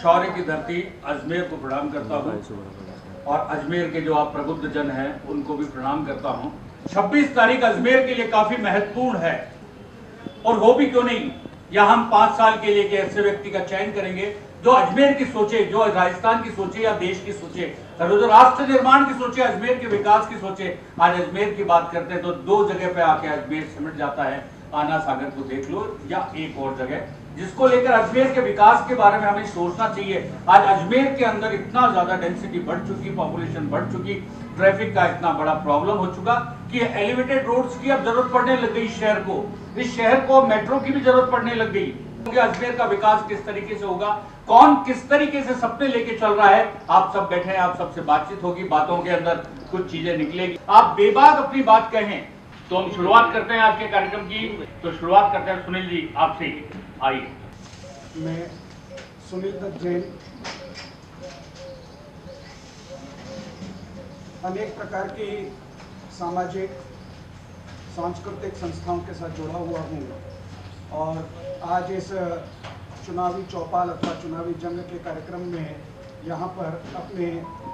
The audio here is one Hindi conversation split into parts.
शौर्य की धरती अजमेर को प्रणाम करता हूँ और अजमेर के जो आप प्रबुद्ध जन हैं उनको भी प्रणाम करता हूँ। 26 तारीख अजमेर के लिए काफी महत्वपूर्ण है और हो भी क्यों नहीं, या हम 5 साल के लिए एक ऐसे व्यक्ति का चयन करेंगे जो अजमेर की सोचे, जो राजस्थान की सोचे या देश की सोचे, जो राष्ट्र निर्माण की सोचे, अजमेर के विकास की सोचे। आज अजमेर की बात करते हैं तो 2 जगह पे आके अजमेर सिमट जाता है, आना सागर को देख लो या एक और जगह, जिसको लेकर अजमेर के विकास के बारे में हमें सोचना चाहिए। आज अजमेर के अंदर इतना ज्यादा डेंसिटी बढ़ चुकी, पॉपुलेशन बढ़ चुकी, ट्रैफिक का इतना बड़ा प्रॉब्लम हो चुका कि एलिवेटेड रोड्स की अब जरूरत पड़ने लग गई शहर को। इस शहर को मेट्रो की भी जरूरत पड़ने लग गई। अजमेर का विकास किस तरीके से होगा, कौन किस तरीके से सपने लेके चल रहा है, आप सब बैठे हैं, आप सबसे बातचीत होगी, बातों के अंदर कुछ चीजें निकलेगी, आप बेबाक अपनी बात कहें। तो हम शुरुआत करते हैं आज के कार्यक्रम की। तो शुरुआत करते हैं सुनील जी आपसे, आइए। मैं सुनील दत्त जैन अनेक प्रकार की सामाजिक सांस्कृतिक संस्थाओं के साथ जुड़ा हुआ हूँ और आज इस चुनावी चौपाल अथवा चुनावी जंग के कार्यक्रम में यहाँ पर अपने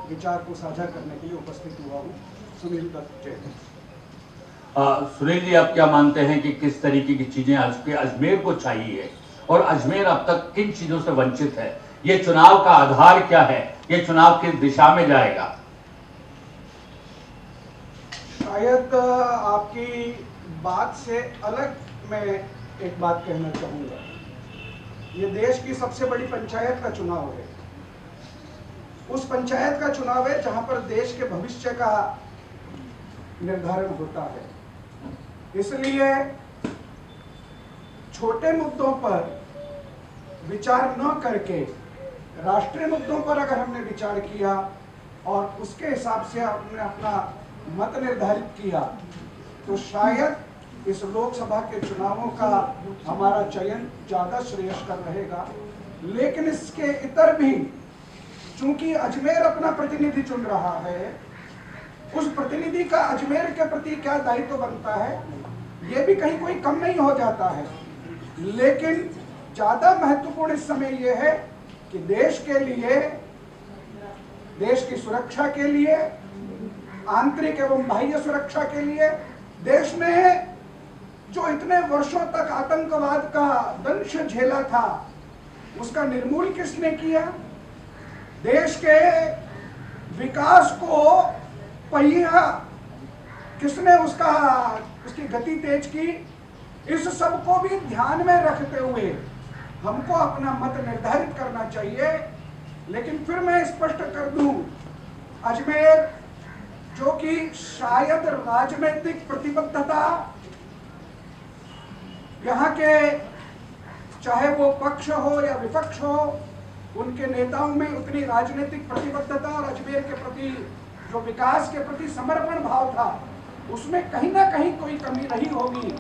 विचार को साझा करने के लिए उपस्थित हुआ हूँ। सुनील दत्त जैन। सुनील जी, आप क्या मानते हैं कि किस तरीके की चीजें आज के अजमेर को चाहिए और अजमेर अब तक किन चीजों से वंचित है? ये चुनाव का आधार क्या है, ये चुनाव किस दिशा में जाएगा? शायद आपकी बात से अलग मैं एक बात कहना चाहूँगा। ये देश की सबसे बड़ी पंचायत का चुनाव है। उस पंचायत का चुनाव है जहाँ पर देश के भविष्य का निर्धारण होता है। इसलिए छोटे मुद्दों पर विचार न करके राष्ट्रीय मुद्दों पर अगर हमने विचार किया और उसके हिसाब से हमने अपना मत निर्धारित किया तो शायद इस लोकसभा के चुनावों का हमारा चयन ज्यादा श्रेयस्कर रहेगा। लेकिन इसके इतर भी चूंकि अजमेर अपना प्रतिनिधि चुन रहा है, उस प्रतिनिधि का अजमेर के प्रति क्या दायित्व बनता है ये भी कहीं कोई कम नहीं हो जाता है। लेकिन ज्यादा महत्वपूर्ण इस समय यह है कि देश के लिए, देश की सुरक्षा के लिए, आंतरिक एवं बाह्य सुरक्षा के लिए, देश ने जो इतने वर्षों तक आतंकवाद का दंश झेला था उसका निर्मूल किसने किया, देश के विकास को पहिया किसने उसकी गति तेज की, इस सब को भी ध्यान में रखते हुए हमको अपना मत निर्धारित करना चाहिए। लेकिन फिर मैं स्पष्ट कर दूं, अजमेर जो कि शायद राजनीतिक प्रतिबद्धता यहाँ के चाहे वो पक्ष हो या विपक्ष हो, उनके नेताओं में उतनी राजनीतिक प्रतिबद्धता और अजमेर के प्रति जो विकास के प्रति समर्पण भाव था उसमें कहीं ना कहीं कोई कमी रही होगी।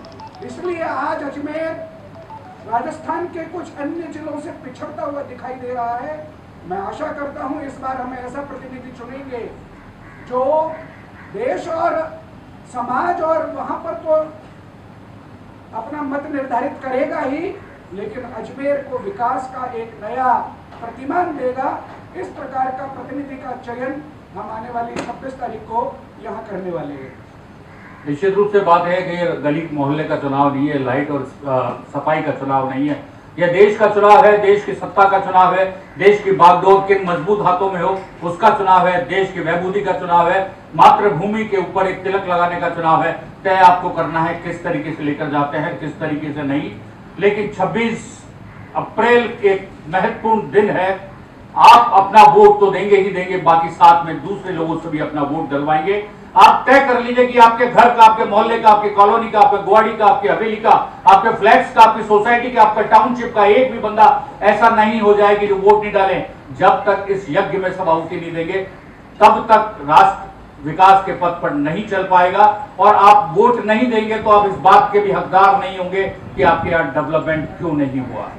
इसलिए आज अजमेर राजस्थान के कुछ अन्य जिलों से पिछड़ता हुआ दिखाई दे रहा है। मैं आशा करता हूं इस बार हम ऐसा प्रतिनिधि चुनेंगे जो देश और समाज और वहां पर तो अपना मत निर्धारित करेगा ही, लेकिन अजमेर को विकास का एक नया प्रतिमान देगा। इस प्रकार का प्रतिनिधि का चयन हम आने वाली 26 तारीख को यहाँ करने वाले हैं। निश्चित रूप से बात है कि ये गली मोहल्ले का चुनाव नहीं है, लाइट और सफाई का चुनाव नहीं है, यह देश का चुनाव है, देश की सत्ता का चुनाव है, देश की बागडोर किन मजबूत हाथों में हो उसका चुनाव है, देश की वैभूति का चुनाव है, मातृभूमि के ऊपर एक तिलक लगाने का चुनाव है। तय आपको करना है किस तरीके से लेकर जाते हैं, किस तरीके से नहीं। लेकिन 26 अप्रैल एक महत्वपूर्ण दिन है, आप अपना वोट तो देंगे ही देंगे, बाकी साथ में दूसरे लोगों से भी अपना वोट डलवाएंगे। आप तय कर लीजिए कि आपके घर का, आपके मोहल्ले का, आपके कॉलोनी का, आपके ग्वाड़ी का, आपकी हवेली का, आपके फ्लैट्स का, आपकी सोसाइटी का, आपका टाउनशिप का एक भी बंदा ऐसा नहीं हो जाए कि जो वोट नहीं डाले। जब तक इस यज्ञ में सब आहुति नहीं देंगे तब तक राष्ट्र विकास के पथ पर नहीं चल पाएगा और आप वोट नहीं देंगे तो आप इस बात के भी हकदार नहीं होंगे कि आपके यहाँ डेवलपमेंट क्यों नहीं हुआ।